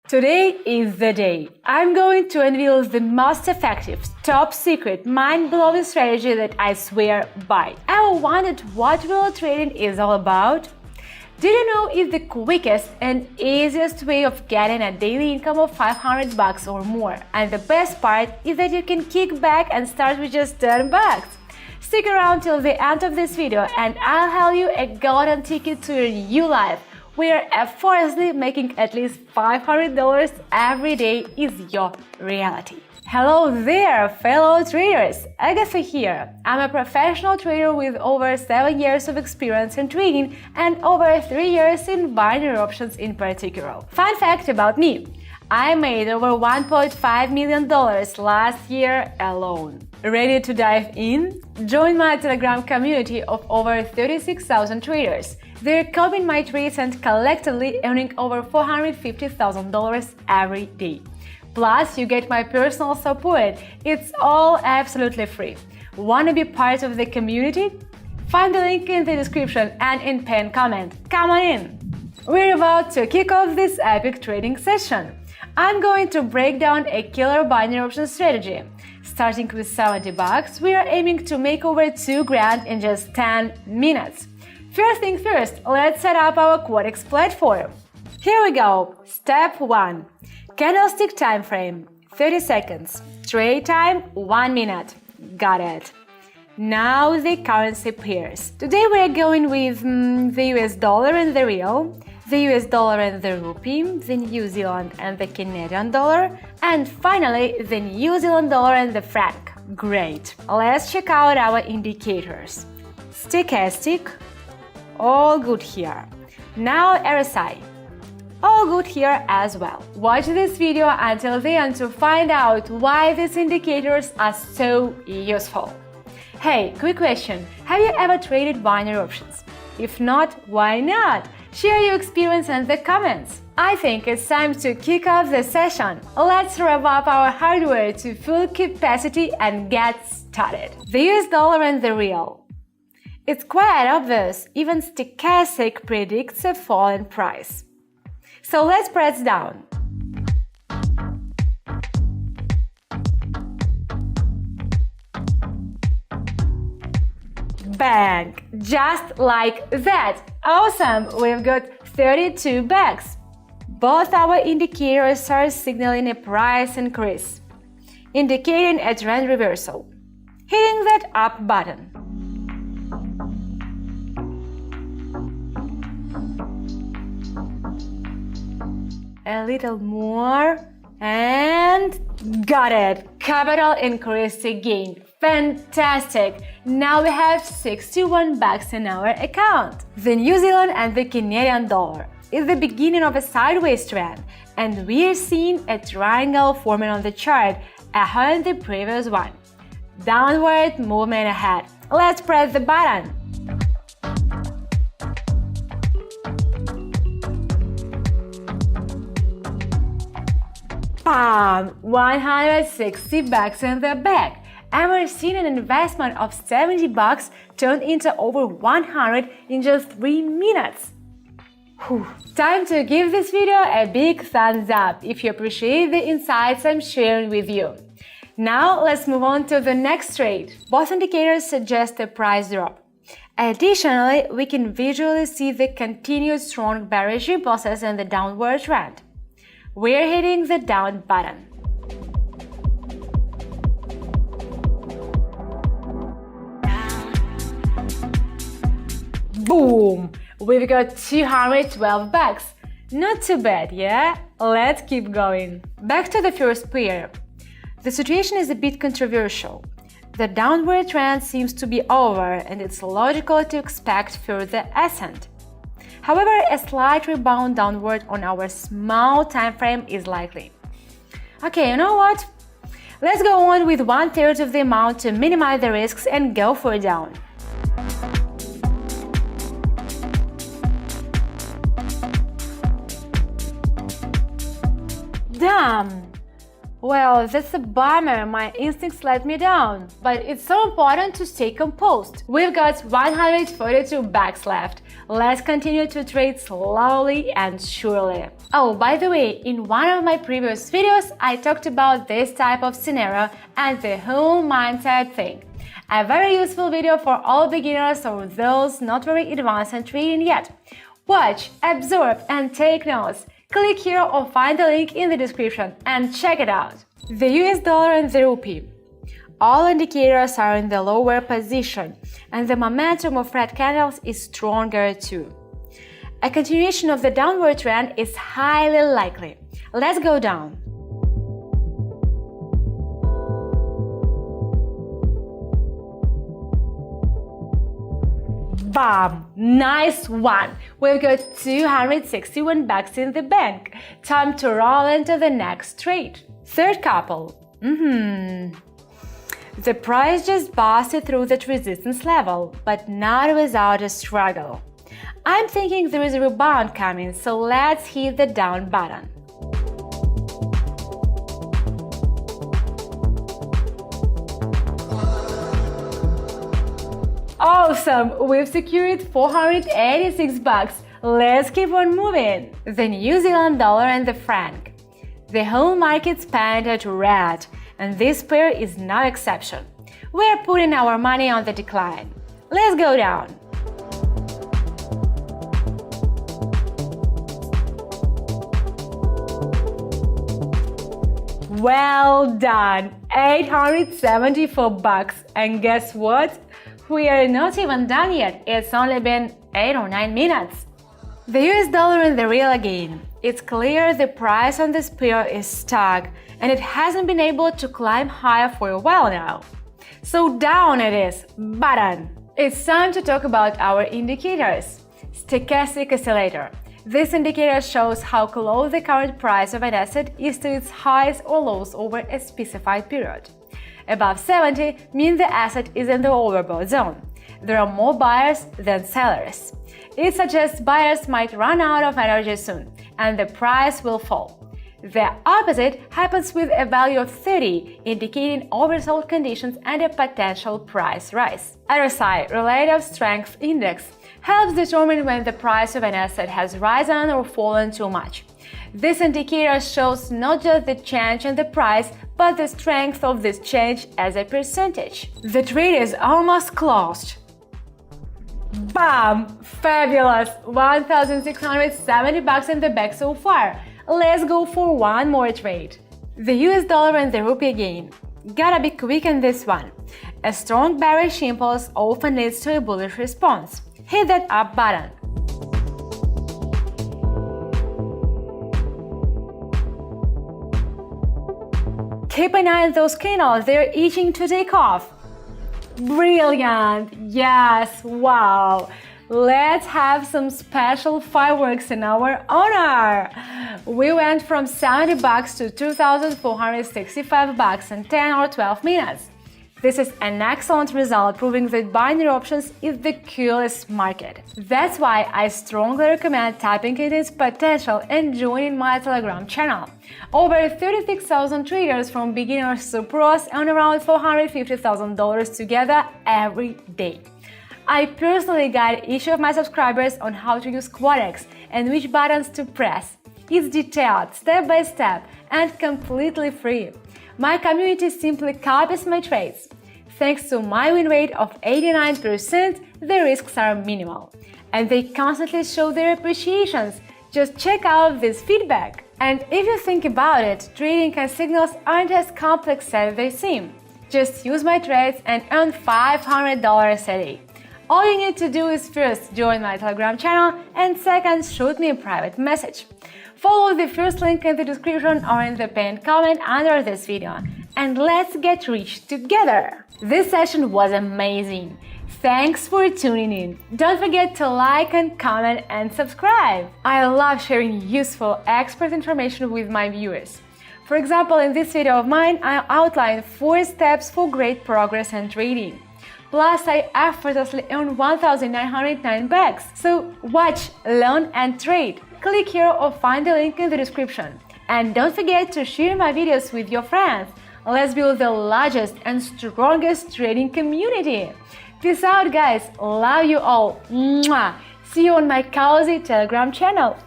Today is the day. I'm going to unveil the most effective, top secret, mind-blowing strategy that I swear by. Ever wondered what real trading is all about? Did you know it's the quickest and easiest way of getting a daily income of $500 or more? And the best part is that you can kick back and start with just $10. Stick around till the end of this video and I'll help you a golden ticket to your new life, where effortlessly making at least $500 every day is your reality. Hello there, fellow traders! Agatha here. I'm a professional trader with over 7 years of experience in trading and over 3 years in binary options in particular. Fun fact about me: I made over $1.5 million last year alone. Ready to dive in? Join my Telegram community of over 36,000 traders. They're copying my trades and collectively earning over $450,000 every day. Plus, you get my personal support. It's all absolutely free. Want to be part of the community? Find the link in the description and in pinned comment. Come on in! We're about to kick off this epic trading session. I'm going to break down a killer binary option strategy. Starting with $70, we are aiming to make over $2 grand in just 10 minutes. First thing first, let's set up our Quotex platform. Here we go. Step 1. Candlestick time frame 30 seconds. Trade time 1 minute. Got it. Now the currency pairs. Today we are going with the US dollar and the real, the US dollar and the rupee, the New Zealand and the Canadian dollar, and finally the New Zealand dollar and the franc. Great. Let's check out our indicators. Stochastic, all good here. Now RSI, all good here as well. Watch this video until the end to find out why these indicators are so useful. Hey, quick question, have you ever traded binary options? If not, why not? Share your experience in the comments. I think it's time to kick off the session. Let's rev up our hardware to full capacity and get started. The US dollar and the real. It's quite obvious, even Stochastic predicts a fall in price. So let's press down. Bang! Just like that! Awesome! We've got 32 bags. Both our indicators are signaling a price increase, indicating a trend reversal. Hitting that up button. A little more and got it! Capital increased again. Fantastic! Now we have 61 bucks in our account. The New Zealand and the Canadian dollar is the beginning of a sideways trend, and we are seeing a triangle forming on the chart ahead of the previous one. Downward movement ahead. Let's press the button. Bam! 160 bucks in the bag. And we're seeing an investment of 70 bucks turned into over 100 in just 3 minutes. Whew. Time to give this video a big thumbs up if you appreciate the insights I'm sharing with you. Now let's move on to the next trade. Both indicators suggest a price drop. Additionally, we can visually see the continued strong bearish impulses in the downward trend. We're hitting the down button. Boom! We've got 212 bucks. Not too bad, yeah? Let's keep going. Back to the first pair. The situation is a bit controversial. The downward trend seems to be over and it's logical to expect further ascent. However, a slight rebound downward on our small time frame is likely. Okay, you know what? Let's go on with 1/3 of the amount to minimize the risks and go for down. Damn! Well, that's a bummer, my instincts let me down. But it's so important to stay composed. We've got 142 bucks left. Let's continue to trade slowly and surely. Oh, by the way, in one of my previous videos, I talked about this type of scenario and the whole mindset thing. A very useful video for all beginners or those not very advanced in trading yet. Watch, absorb, and take notes. Click here or find the link in the description and check it out. The US dollar and the rupee. All indicators are in the lower position, and the momentum of red candles is stronger too. A continuation of the downward trend is highly likely. Let's go down. Bam! Nice one! We've got 261 bucks in the bank. Time to roll into the next trade. Third couple. The price just busted through that resistance level, but not without a struggle. I'm thinking there is a rebound coming, so let's hit the down button. Awesome! We've secured 486 bucks. Let's keep on moving. The New Zealand dollar and the franc. The whole market's painted red, and this pair is no exception. We're putting our money on the decline. Let's go down. Well done! 874 bucks. And guess what? We are not even done yet. It's only been 8 or 9 minutes. The US dollar and the real again. It's clear the price on this pair is stuck and it hasn't been able to climb higher for a while now. So down it is, button. It's time to talk about our indicators. Stochastic oscillator. This indicator shows how close the current price of an asset is to its highs or lows over a specified period. Above 70 means the asset is in the overbought zone. There are more buyers than sellers. It suggests buyers might run out of energy soon, and the price will fall. The opposite happens with a value of 30, indicating oversold conditions and a potential price rise. RSI, Relative Strength Index, helps determine when the price of an asset has risen or fallen too much. This indicator shows not just the change in the price, but the strength of this change as a percentage. The trade is almost closed. Bam! Fabulous! 1,670 bucks in the bag so far. Let's go for one more trade. The US dollar and the rupee again. Gotta be quick in this one. A strong bearish impulse often leads to a bullish response. Hit that up button. Keep an eye on those candles, they're itching to take off. Brilliant! Yes, wow! Let's have some special fireworks in our honor! We went from 70 bucks to 2,465 bucks in 10 or 12 minutes. This is an excellent result, proving that binary options is the coolest market. That's why I strongly recommend tapping into its potential and joining my Telegram channel. Over 36,000 traders from beginners to pros earn around $450,000 together every day. I personally guide each of my subscribers on how to use Quadex and which buttons to press. It's detailed, step by step, and completely free. My community simply copies my trades. Thanks to my win rate of 89%, the risks are minimal. And they constantly show their appreciations. Just check out this feedback. And if you think about it, trading and signals aren't as complex as they seem. Just use my trades and earn $500 a day. All you need to do is first join my Telegram channel and second shoot me a private message. Follow the first link in the description or in the pinned comment under this video. And let's get rich together! This session was amazing. Thanks for tuning in. Don't forget to like and comment and subscribe. I love sharing useful expert information with my viewers. For example, in this video of mine, I outline 4 steps for great progress in trading. Plus, I effortlessly earn 1,909 bucks. So watch, learn and trade. Click here or find the link in the description. And don't forget to share my videos with your friends. Let's build the largest and strongest trading community. Peace out, guys. Love you all. Mwah. See you on my cozy Telegram channel.